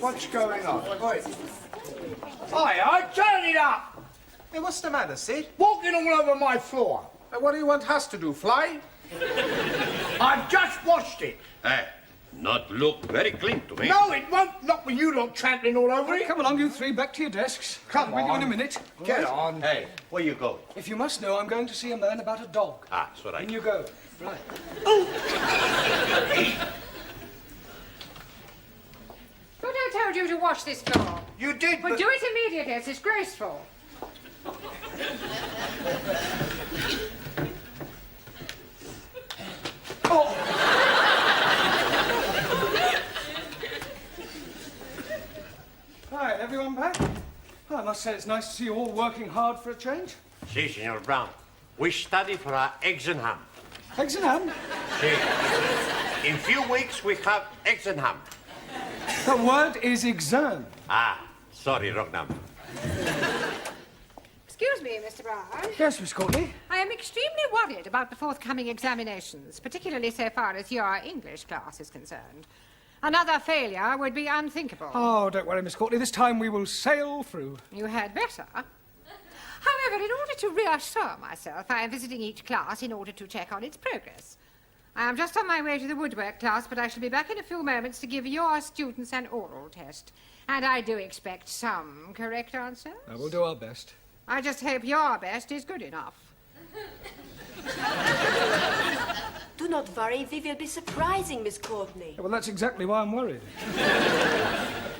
What's going on? Oi. Hi, turn it up! Hey, what's the matter, Sid? Walking all over my floor. What do you want us to do, fly? I've just washed it. Hey, not look very clean to me. No, it won't. Not with you lot trampling all over it. Come along, you three, back to your desks. Come I'll be with you in on. a minute. Get on. Hey, where you going? If you must know, I'm going to see a man about a dog. Ah, that's all right. In you go. Right. But I told you to wash this floor. You did, But do it immediately, it's disgraceful. Right, everyone back? Oh, I must say it's nice to see you all working hard for a change. Si, Senor Brown. We study for our eggs and ham. Eggs and ham? Si. In few weeks, we have eggs and ham. The word is exam. Ah, sorry, wrong number. Excuse me, Mr. Brown. Yes, Miss Courtney? I am extremely worried about the forthcoming examinations, particularly so far as your English class is concerned. Another failure would be unthinkable. Oh, don't worry, Miss Courtney. This time we will sail through. You had better. However, in order to reassure myself, I am visiting each class in order to check on its progress. I am just on my way to the woodwork class, but I shall be back in a few moments to give your students an oral test. And I do expect some correct answers. We'll do our best. I just hope your best is good enough. Do not worry, we will be surprising Miss Courtney. Well, that's exactly why I'm worried.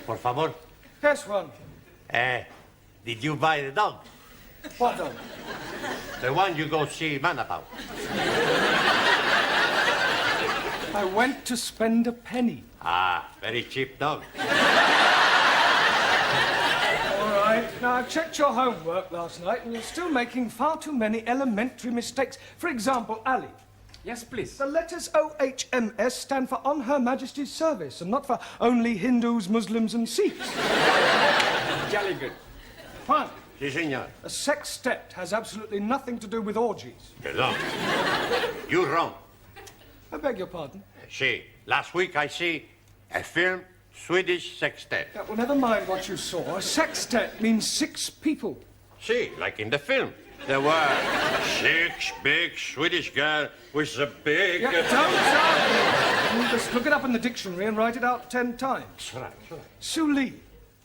Por favor. Yes, one. Did you buy the dog? What dog? The one you go see man about. I went to spend a penny. Ah, very cheap dog. All right. Now, I checked your homework last night, and you're still making far too many elementary mistakes. For example, Ali. Yes, please. The letters OHMS stand for On Her Majesty's Service, and not for only Hindus, Muslims, and Sikhs. Jolly good. Fine. Si, senor. A sextet has absolutely nothing to do with orgies. Perdón. You wrong. I beg your pardon. Si, last week I see a film, Swedish sextet. Yeah, well, never mind what you saw. A sextet means 6 people. Si, like in the film. There were 6 big Swedish girls with a big... Yeah, don't. Just look it up in the dictionary and write it out 10 times. Right. Sue Lee.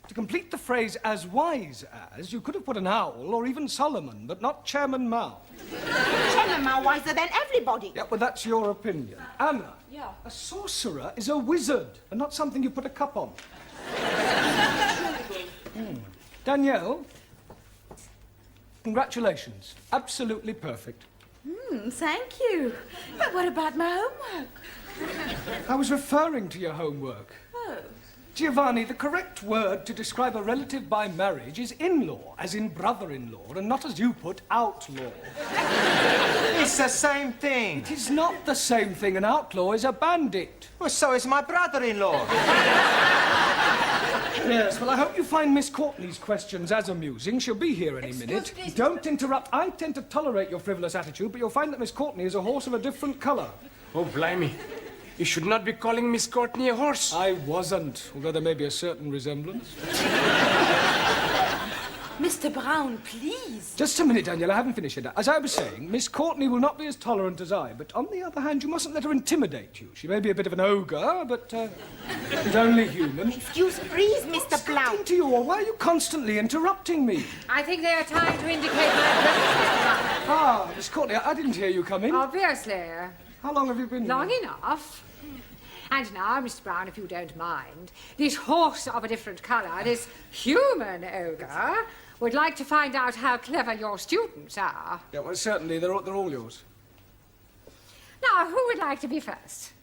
To complete the phrase as wise as, you could have put an owl or even Solomon, but not Chairman Mao. Chairman Mao wiser than everybody. Yeah, well, that's your opinion. Anna. Yeah. A sorcerer is a wizard and not something you put a cup on. Danielle. Congratulations. Absolutely perfect. Thank you. But what about my homework? I was referring to your homework. Oh. Giovanni, the correct word to describe a relative by marriage is in-law, as in brother-in-law, and not as you put, outlaw. It's the same thing. It is not the same thing. An outlaw is a bandit. Well, so is my brother-in-law. Yes, well, I hope you find Miss Courtney's questions as amusing. She'll be here any minute. me. Don't interrupt. I tend to tolerate your frivolous attitude, but you'll find that Miss Courtney is a horse of a different colour. Oh, blimey. You should not be calling Miss Courtney a horse. I wasn't, although there may be a certain resemblance. Mr. Brown, please. Just a minute, Daniel, I haven't finished yet. As I was saying, Miss Courtney will not be as tolerant as I, but on the other hand, you mustn't let her intimidate you. She may be a bit of an ogre, but she's only human. Excuse, please, Mr. Brown. Talking to you, or why are you constantly interrupting me? I think they are trying to indicate my presence. Ah, Miss Courtney, I didn't hear you come in. Obviously. How long have you been Long here? enough. And now, Mr. Brown, if you don't mind, this horse of a different colour, this human ogre, would like to find out how clever your students are. Yeah, well, certainly, they're all yours. Now, who would like to be first?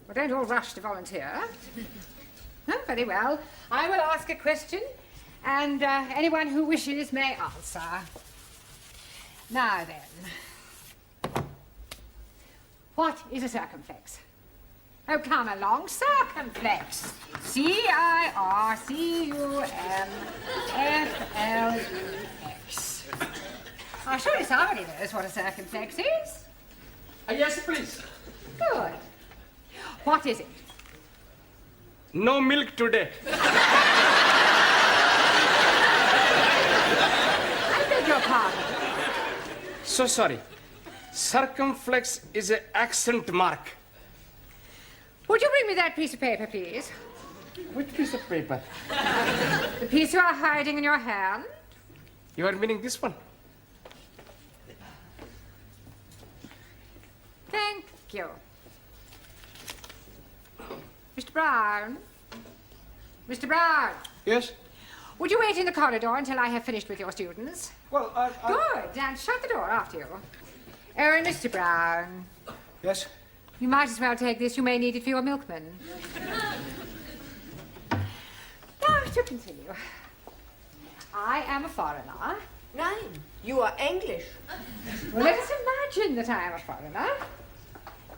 Well, don't all rush to volunteer. Oh, very well. I will ask a question, and anyone who wishes may answer. Now then, what is a circumflex? Oh, come along, circumflex. C-I-R-C-U-M-F-L-E-X. I'm sure somebody knows what a circumflex is. Yes, please. Good. What is it? No milk today. pardon. So sorry. Circumflex is an accent mark. Would you bring me that piece of paper, please? Which piece of paper? The piece you are hiding in your hand? You are meaning this one? Thank you. Mr. Brown? Mr. Brown, Yes? would you wait in the corridor until I have finished with your students? Well, Good, and shut the door after you. Oh, and Mr. Brown, Yes? you might as well take this. You may need it for your milkman. Now, to continue. I am a foreigner. Nein, you are English. Well, let us imagine that I am a foreigner.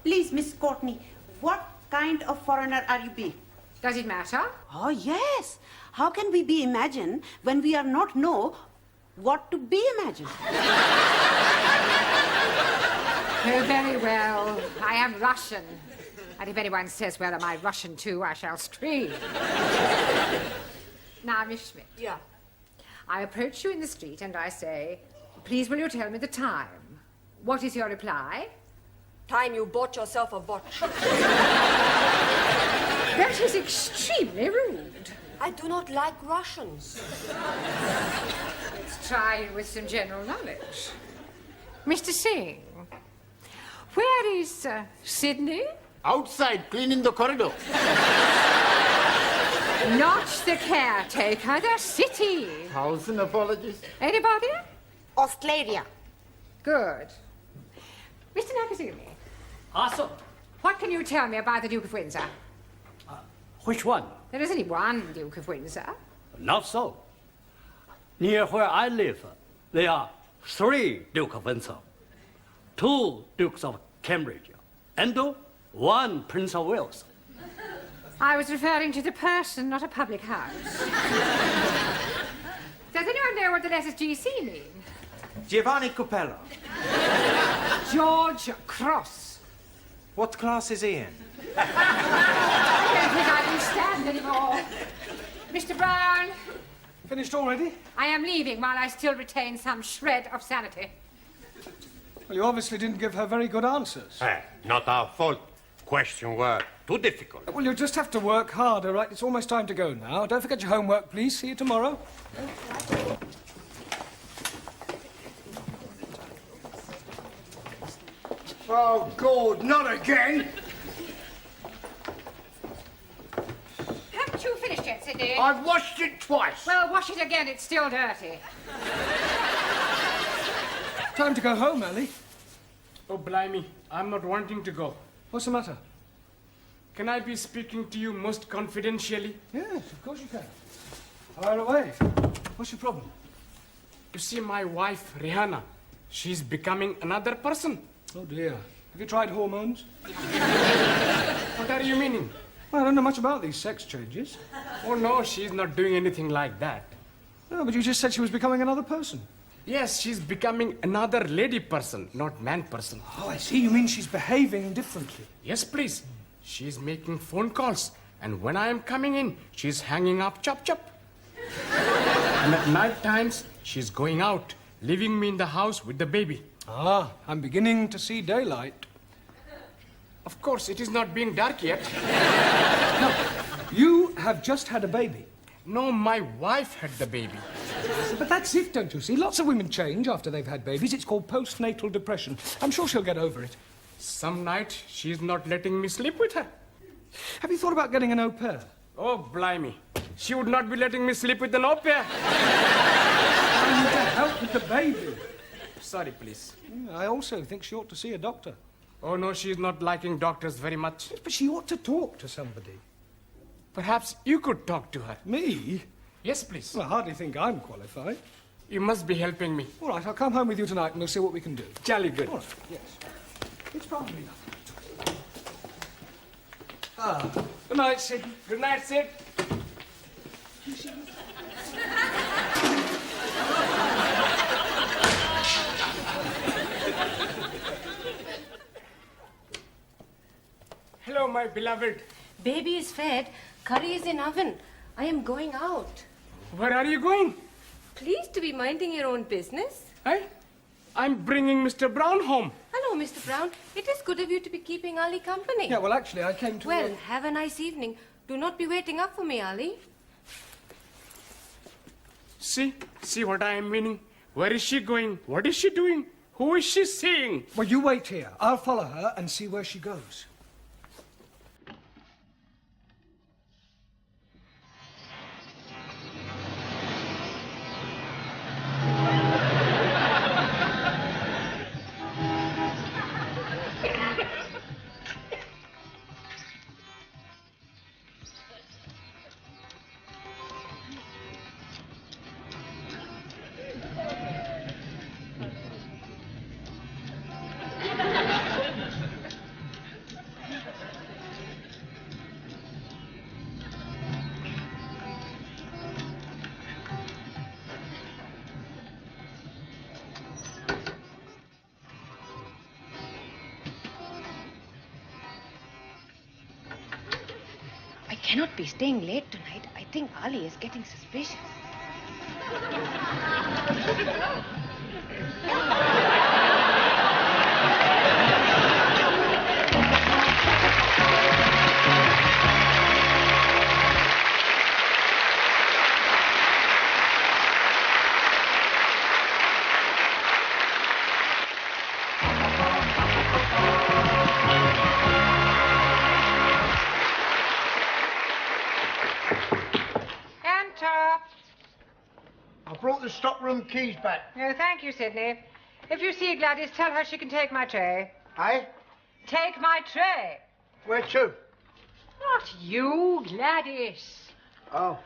Please, Miss Courtney, what kind of foreigner are you be? Does it matter? Oh, yes. How can we be imagine when we are not know what to be imagined? Oh, very well. I am Russian. And if anyone says, well, am I Russian too, I shall scream. Now, Miss Schmidt, Yeah. I approach you in the street and I say, please will you tell me the time? What is your reply? Time you bought yourself a watch. That is extremely rude. I do not like Russians. Let's try with some general knowledge. Mr. Singh, where is Sydney? Outside, cleaning the corridor. Not the caretaker, the city. 1,000 apologies. Anybody? Australia. Good. Mr. Nakazumi, Awesome. what can you tell me about the Duke of Windsor? Which one? There is only one Duke of Windsor. Not so. Near where I live, there are 3 Duke of Windsor, 2 Dukes of Cambridge, and 1 Prince of Wales. I was referring to the person, not a public house. Does anyone know what the letters GC mean? Giovanni Capello. George Cross. What class is he in? I don't think I can stand anymore. Mr. Brown, Finished already? I am leaving while I still retain some shred of sanity. Well, you obviously didn't give her very good answers. Not our fault. Questions were too difficult. Well, you just have to work harder, right? It's almost time to go now. Don't forget your homework, please. See you tomorrow. Oh, God, not again. Haven't you finished yet, Sidney? I've washed it twice. Well, wash it again. It's still dirty. Time to go home, Ellie. Oh, blimey, I'm not wanting to go. What's the matter? Can I be speaking to you most confidentially? Yes, of course you can. Fire away. What's your problem? You see, my wife, Rihanna, she's becoming another person. Oh, dear. Have you tried hormones? What are you meaning? Well, I don't know much about these sex changes. Oh, no, she's not doing anything like that. No, but you just said she was becoming another person. Yes, she's becoming another lady person, not man person. Oh, I see. You mean she's behaving differently. Yes, please. She's making phone calls, and when I am coming in, she's hanging up chop chop. And at night times, she's going out, leaving me in the house with the baby. Ah, I'm beginning to see daylight. Of course, it is not being dark yet. You have just had a baby. No, my wife had the baby. But that's it, don't you see? Lots of women change after they've had babies. It's called postnatal depression. I'm sure she'll get over it. Some night, she's not letting me sleep with her. Have you thought about getting an au pair? Oh, blimey. She would not be letting me sleep with an au pair. I need to help with the baby. Sorry, please. I also think she ought to see a doctor. Oh, no, she's not liking doctors very much. But she ought to talk to somebody. Perhaps you could talk to her. Me? Yes, please. Well, I hardly think I'm qualified. You must be helping me. All right, I'll come home with you tonight and we'll see what we can do. Jolly good. All right, yes. It's probably nothing. Good night, Sid. Good night, Sid. Hello, my beloved. Baby is fed. Curry is in oven. I am going out. Where are you going? Please to be minding your own business. Hey, I'm bringing Mr. Brown home. Hello, Mr. Brown. It is good of you to be keeping Ali company. Yeah, well, actually, I came to... Well, have a nice evening. Do not be waiting up for me, Ali. See what I am meaning? Where is she going? What is she doing? Who is she seeing? Well, you wait here. I'll follow her and see where she goes. I cannot be staying late tonight. I think Ali is getting suspicious. I brought the stockroom keys back. Oh, thank you, Sidney. If you see Gladys, tell her she can take my tray. Eh? Take my tray. Where to? Not you, Gladys. Oh,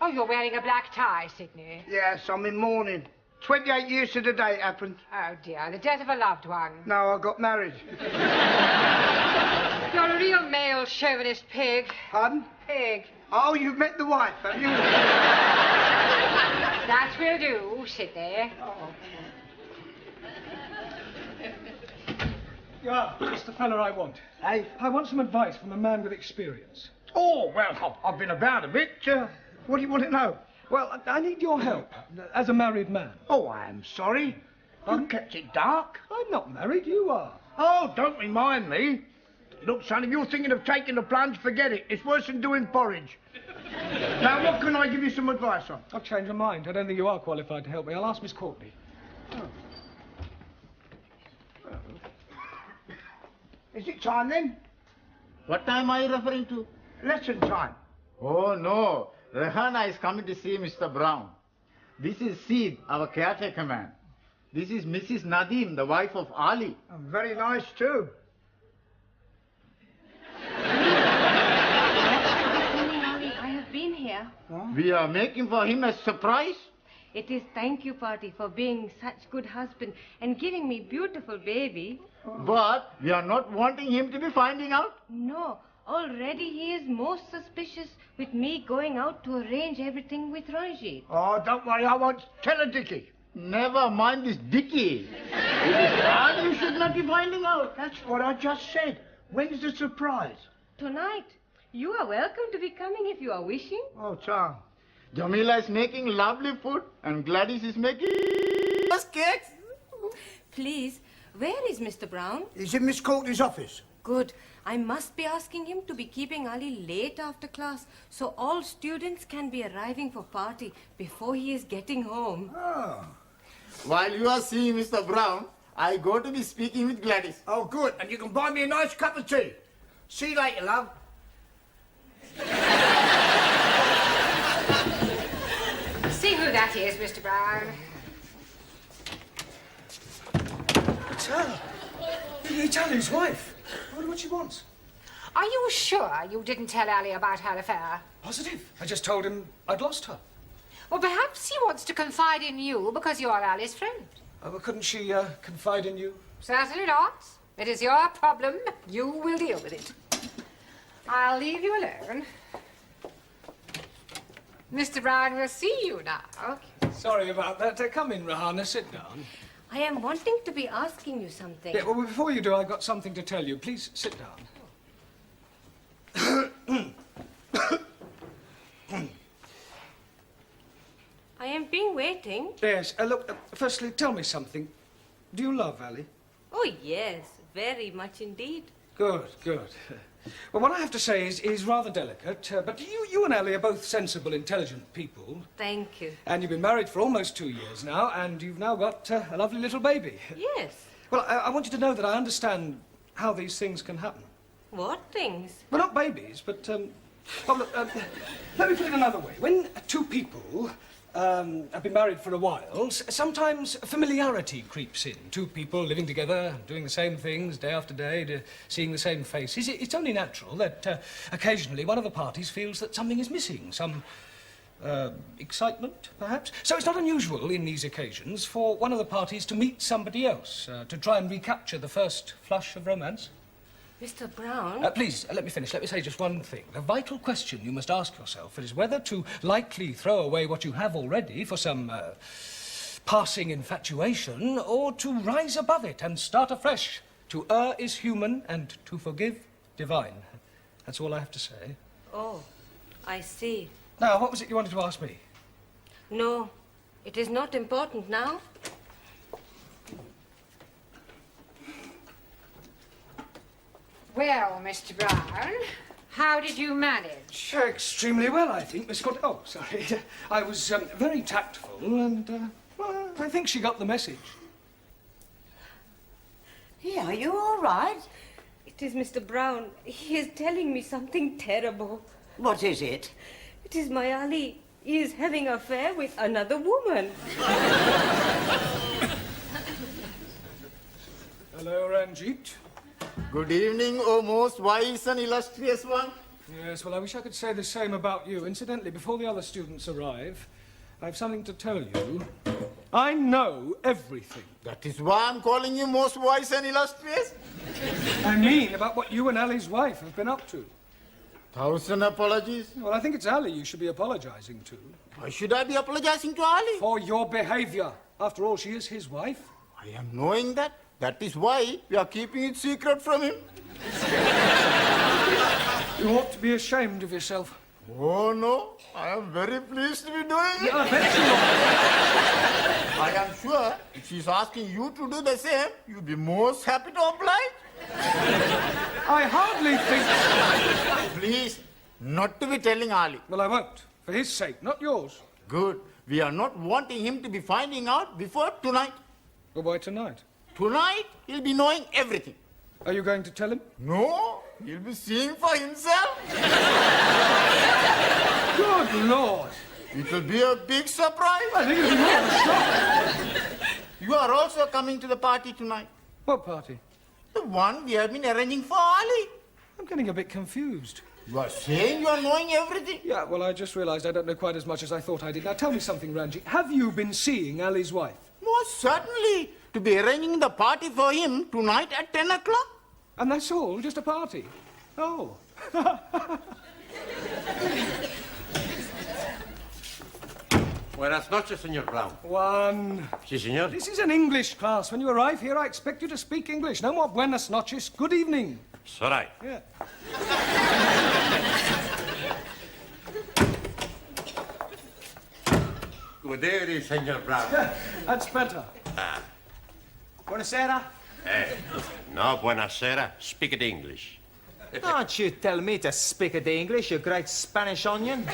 Oh, you're wearing a black tie, Sidney. yes, I'm in mourning. 28 years to the day it happened. Oh, dear, the death of a loved one. No, I got married. You're a real male chauvinist pig. Pardon? Pig. Oh, you've met the wife, have you? That will do, Sidney. Yeah, just the fella I want. Hey? I want some advice from a man with experience. Oh, well, I've been about a bit. What do you want to know? Well, I need your help as a married man. Oh, I am sorry. You kept it dark. I'm not married, you are. Oh, don't remind me. Look, son, if you're thinking of taking the plunge, forget it. It's worse than doing porridge. Now, what can I give you some advice on? I'll change your mind. I don't think you are qualified to help me. I'll ask Miss Courtney. Is it time then? What time are you referring to? Lesson time. Oh, no. Rehana is coming to see Mr. Brown. This is Sid, our caretaker man. This is Mrs. Nadim, the wife of Ali. Very nice, too. I have been here. We are making for him a surprise. It is thank you party for being such good husband and giving me beautiful baby. But we are not wanting him to be finding out. No, already he is most suspicious with me going out to arrange everything with Ranjit. Oh, don't worry, I won't tell a Dickie. Never mind this Dickie. It is Ali who should not be finding out. That's what I just said. When's the surprise? Tonight. You are welcome to be coming if you are wishing. Oh, Tom. Jamila is making lovely food and Gladys is making cakes. Please, where is Mr. Brown? He's in Miss Courtney's office. Good. I must be asking him to be keeping Ali late after class so all students can be arriving for party before he is getting home. Oh. While you are seeing Mr. Brown, I go to be speaking with Gladys. Oh, good. And you can buy me a nice cup of tea. See you later, love. See who that is, Mr. Brown. It's her. It's Ali's wife. I wonder what she wants. Are you sure you didn't tell Ali about her affair? Positive. I just told him I'd lost her. Well, perhaps he wants to confide in you because you're Ali's friend. Oh, well, couldn't she confide in you? Certainly not. It is your problem. You will deal with it. I'll leave you alone. Mr. Brown will see you now. Sorry about that. Come in, Rahana. Sit down. I am wanting to be asking you something. Yeah, well, before you do, I've got something to tell you. Please sit down. I am being waiting. Yes, look, firstly, tell me something. Do you love Ali? Oh, yes, very much indeed. Good, good. Well, what I have to say is rather delicate, but you and Ali are both sensible, intelligent people. Thank you. And you've been married for almost 2 years now, and you've now got a lovely little baby. Yes. Well, I want you to know that I understand how these things can happen. What things? Well, not babies, but, well, look, let me put it another way. When two people have been married for a while, sometimes familiarity creeps in. Two people living together, doing the same things day after day, seeing the same faces. It's only natural that occasionally one of the parties feels that something is missing, some excitement, perhaps. So it's not unusual in these occasions for one of the parties to meet somebody else, to try and recapture the first flush of romance. Mr. Brown? Please, let me finish. Let me say just one thing. The vital question you must ask yourself is whether to lightly throw away what you have already for some passing infatuation, or to rise above it and start afresh. To err is human, and to forgive, divine. That's all I have to say. Oh, I see. Now, what was it you wanted to ask me? No, it is not important now. Well, Mr. Brown, how did you manage? Extremely well, I think, Miss Scott. Oh, sorry. I was very tactful, and, well, I think she got the message. Yeah, are you all right? It is Mr. Brown. He is telling me something terrible. What is it? It is my Ali. He is having an affair with another woman. Hello, Ranjit. Good evening, O most wise and illustrious one. Yes, well, I wish I could say the same about you. Incidentally, before the other students arrive, I have something to tell you. I know everything. That is why I'm calling you most wise and illustrious. I mean about what you and Ali's wife have been up to. 1,000 apologies. Well, I think it's Ali you should be apologizing to. Why should I be apologizing to Ali? For your behavior. After all, she is his wife. I am knowing that. That is why we are keeping it secret from him. You ought to be ashamed of yourself. Oh, no. I am very pleased to be doing it. Yeah, I bet you are. I am sure if she's asking you to do the same, you'll be most happy to oblige. I hardly think so. Please, not to be telling Ali. Well, I won't. For his sake, not yours. Good. We are not wanting him to be finding out before tonight. Well, why tonight? Tonight, he'll be knowing everything. Are you going to tell him? No, he'll be seeing for himself. Good Lord. It will be a big surprise. I think it'll be more of a shock. You are also coming to the party tonight. What party? The one we have been arranging for Ali. I'm getting a bit confused. You are saying you are knowing everything? Yeah, well, I just realized I don't know quite as much as I thought I did. Now, tell me something, Ranjit. Have you been seeing Ali's wife? Most certainly. To be arranging the party for him tonight at 10 o'clock. And that's all? Just a party? Oh. Buenas noches, Señor Brown. One. Sí, señor. This is an English class. When you arrive here, I expect you to speak English. No more buenas noches. Good evening. It's all right. Yeah. Good evening, Señor Brown. That's better. Buonasera. No, buenasera. Speak it English. Don't you tell me to speak it English, you great Spanish onion.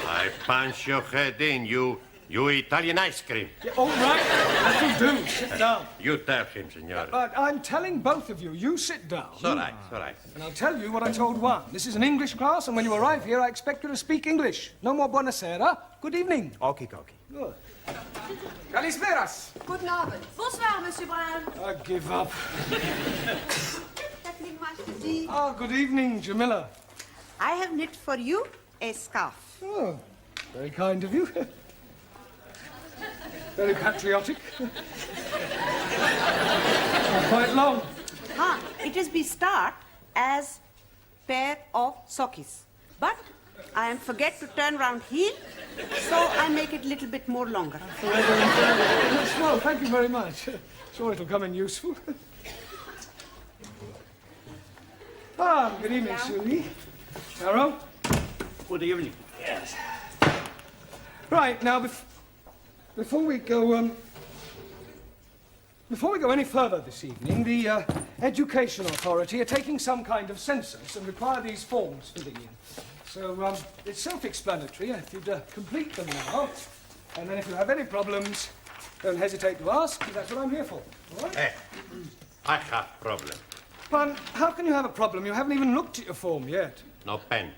I punch your head in, you Italian ice cream. Yeah, all right. That'll do. Sit down. You tell him, senor. But I'm telling both of you, you sit down. It's all right, it's all right. And I'll tell you what I told one. This is an English class, and when you arrive here, I expect you to speak English. No more buonasera. Good evening. Okie dokie. Good. Kalisperas. Guten Abend. Bonsoir, Monsieur Brown. I give up. Nothing much to see. Oh, good evening, Jamila. I have knit for you a scarf. Oh, very kind of you. Very patriotic. Quite long. It is be start as pair of sockies. But I am forget to turn round heel, so I make it little bit more longer. Well, thank you very much. Sure it'll come in useful. Good evening, Suli. Harold. Good evening. Yes. Right, now, before we go any further this evening, the Education Authority are taking some kind of census and require these forms filling in. So, it's self-explanatory if you'd complete them now. And then if you have any problems, don't hesitate to ask, because that's what I'm here for. All right? Hey, I have problem. But how can you have a problem? You haven't even looked at your form yet. No pen.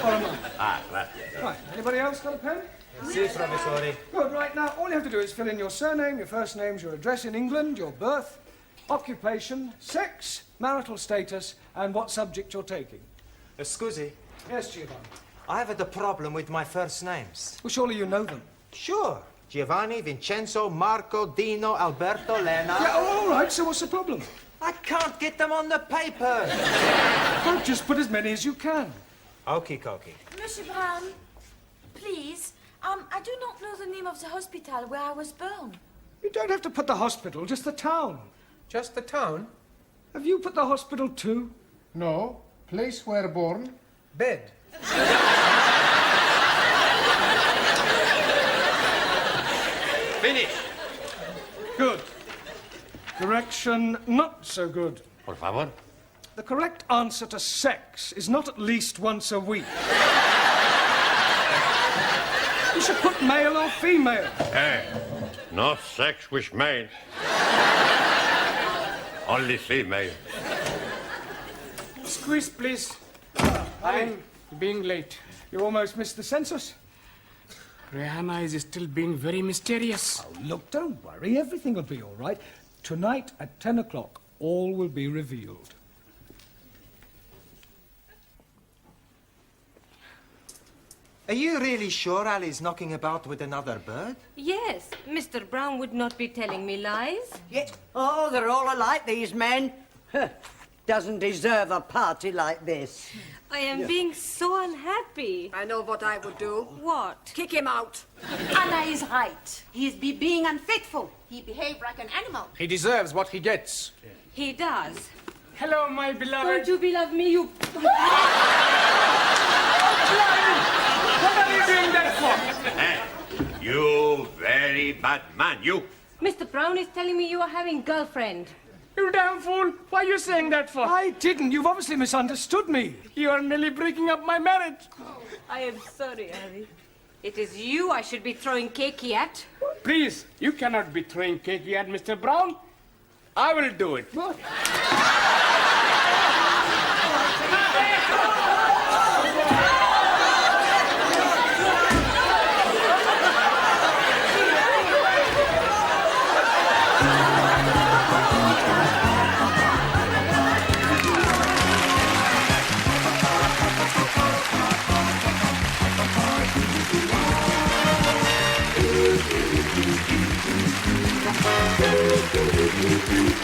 Or am I? Ah, right. Right, anybody else got a pen? Si, professore. Good, right, now, all you have to do is fill in your surname, your first names, your address in England, your birth, occupation, sex, marital status, and what subject you're taking. Scusi, Yes, Giovanni. I have a problem with my first names. Well, surely you know them. Sure. Giovanni, Vincenzo, Marco, Dino, Alberto, Lena. Yeah, all right, so what's the problem? I can't get them on the paper. Well, just put as many as you can. Okie dokie. Monsieur Brown, please, I do not know the name of the hospital where I was born. You don't have to put the hospital, just the town. Just the town? Have you put the hospital too? No. Place where born? Bed. Finish. Good. Correction, not so good. Por favor. The correct answer to sex is not at least once a week. You should put male or female. Hey, no sex with male. Only female. Squeeze, please. I'm being late. You almost missed the census. Rihanna is still being very mysterious. Oh, look, don't worry. Everything will be all right. Tonight at 10 o'clock, all will be revealed. Are you really sure Ali's knocking about with another bird? Yes, Mr. Brown would not be telling me lies. Yeah. Oh, they're all alike, these men. Doesn't deserve a party like this. I am being so unhappy. I know what I would do. What? Kick him out. Anna is right. He is being unfaithful. He behaved like an animal. He deserves what he gets. He does. Hello, my beloved. Don't you beloved me, you... What are you doing that for? Hey, you very bad man, you. Mr. Brown is telling me you are having girlfriend. You damn fool. Why are you saying that for? I didn't. You've obviously misunderstood me. You are nearly breaking up my marriage. I am sorry, Harry. It is you I should be throwing cakey at. Please, you cannot be throwing cakey at Mr. Brown. I will do it. What?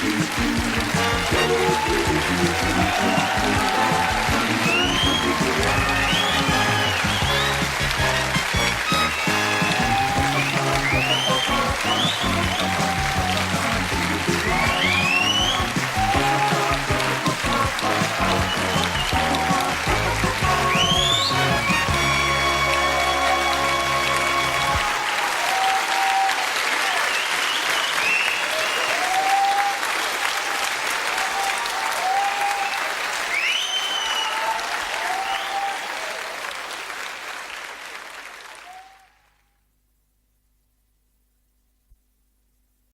Thank you.